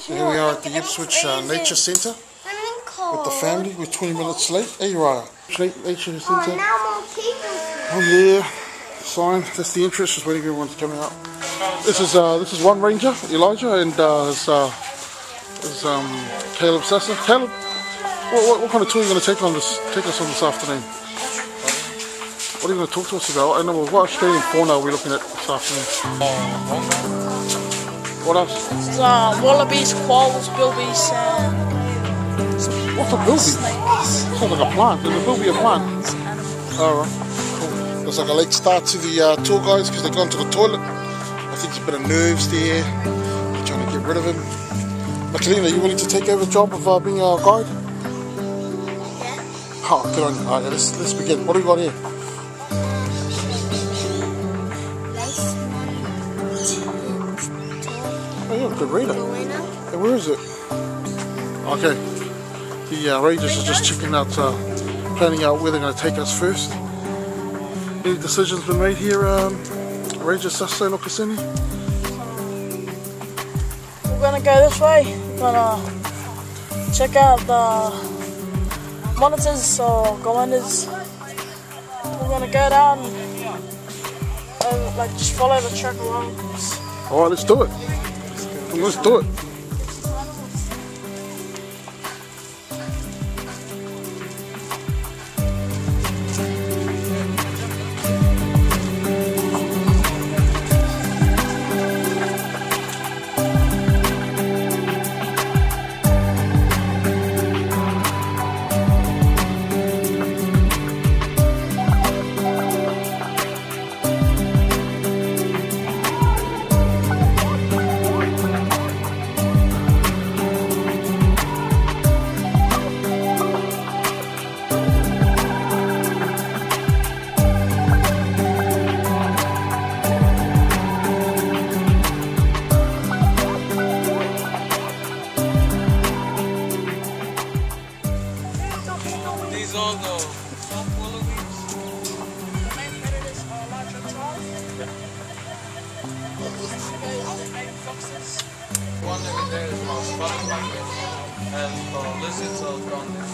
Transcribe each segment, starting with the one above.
So here we are at the Ipswich Nature Centre with the family. We're 20 minutes late. There you are. Nature Centre. Oh yeah, sign. That's the entrance. Just waiting for everyone to come out. This is one ranger, Elijah, and there's Caleb Sessa. Caleb, what kind of tour are you going to take us on this afternoon? What are you going to talk to us about? I know what Australian fauna are we looking at this afternoon? What else? Wallabies, quolls, bilbies, and what's a bilby? Sounds like a plant. Is a bilby a plant? Alright, cool. Looks like a late start to the tour guys because they've gone to the toilet. I think there's a bit of nerves there. They're trying to get rid of him. Makalina, are you willing to take over the job of being our guide? Yeah. Oh, good on you. Alright, let's begin. What do we got here? Oh, you're a good reader. Hey, where is it? Okay. The Rangers are just checking out, planning out where they're going to take us first. Any decisions been made here, Ranger Sessa and Okesene? We're going to go this way. We're going to check out the monitors or commanders. We're going to go down and like just follow the track along. Alright, let's do it. Let's do it. These all go soft wallabies. The main predators are large reptiles. The main foxes. One over there is called spotted bucket, and for lizards are gone there.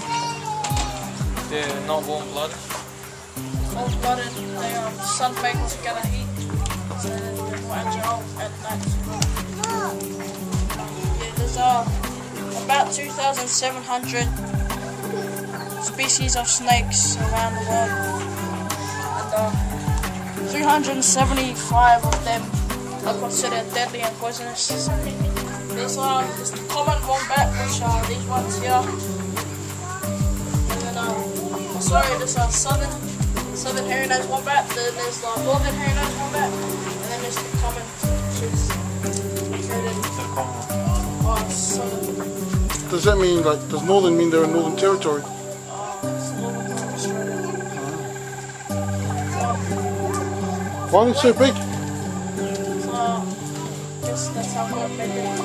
They're not warm-blooded. Warm-blooded, they are sun-baked to get a heat, so they're more agile at night. Yeah, there's about 2,700 species of snakes around the world, and 375 of them are considered deadly and poisonous. There's the common wombat, which are these ones here, and then there's a southern hairy-nosed wombat, then there's the northern hairy-nosed wombat, and then there's the common, which is included. Southern. Does that mean, like, does northern mean they're in Northern Territory? Why are they so big? So, I guess that's how God made it.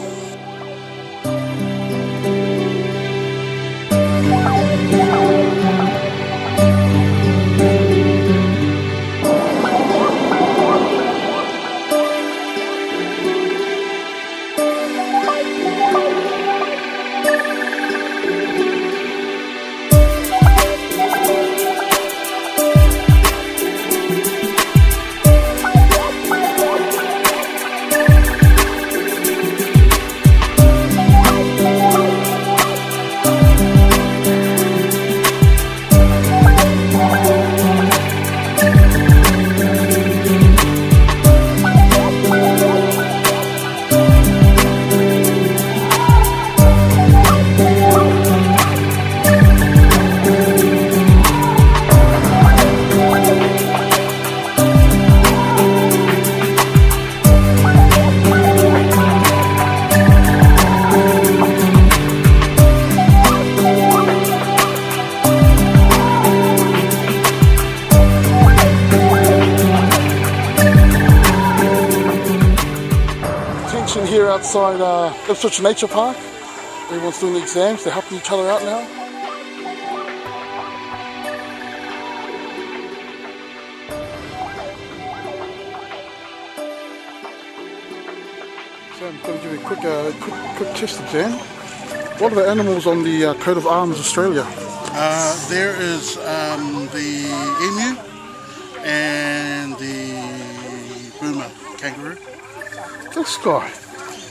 Here outside Ipswich Nature Park. Everyone's doing the exams, they're helping each other out now. Sam, got to give you a quick chest exam. What are the animals on the coat of arms Australia? There is the emu and the boomer kangaroo. This guy.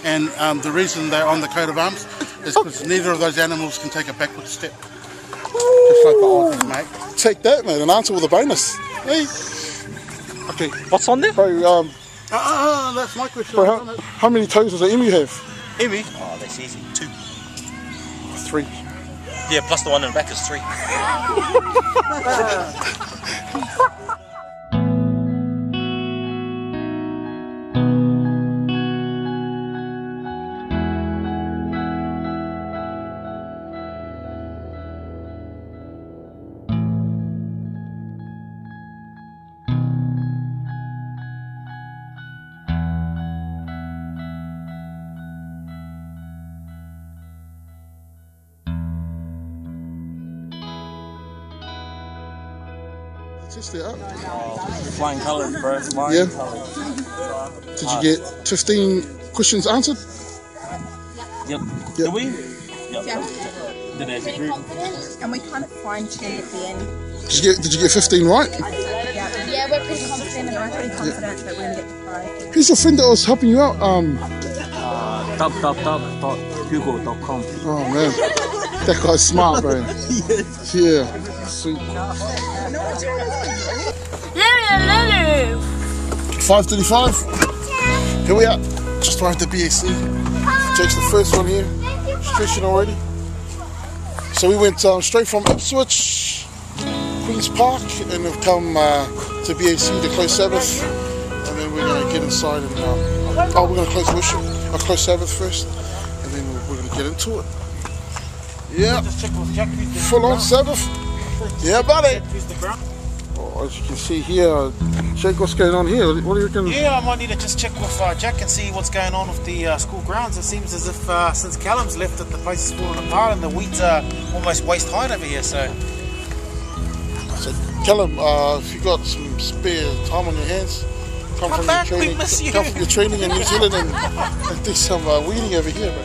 And the reason they're on the coat of arms is because neither of those animals can take a backward step. Just like the Aussies, mate. Take that, mate, and answer with a bonus. Hey. Okay. What's on there? Bro, that's my question. bro, how many toes does an emu have? Emu? Oh, that's easy. 2. 3. Yeah, plus the one in the back is 3. Just it up. Flying colours, bro. Yeah. Did you get 15 questions answered? Yep. Did we? Yep. Yeah. Did as a Pretty group. confident, and we kind of fine-tuned at the end. Did you get 15 right? Yeah, we're pretty confident, and I'm pretty confident that we're going to get the prize. Who's your friend that was helping you out? Google.com. Oh man, that guy's smart, bro. Yeah, sweet. 5:35. Here we are. Just arrived at BAC. Jake's the first one here. Stretching already. So we went straight from Ipswich, Queen's Park, and we've come to BAC to close Sabbath, and then we're going to get inside and we're going to close worship, close Sabbath first, and then we're going to get into it. Yeah, full on Sabbath. Yeah, buddy. Oh, as you can see here, Jake, what's going on here? What do you reckon? Yeah, I might need to just check with Jack and see what's going on with the school grounds. It seems as if since Callum's left it, the place is falling apart and the wheat's almost waist height over here. So Callum, if you got some spare time on your hands, come from back, your training, we miss you. come from your training in New Zealand and do some weeding over here, bro.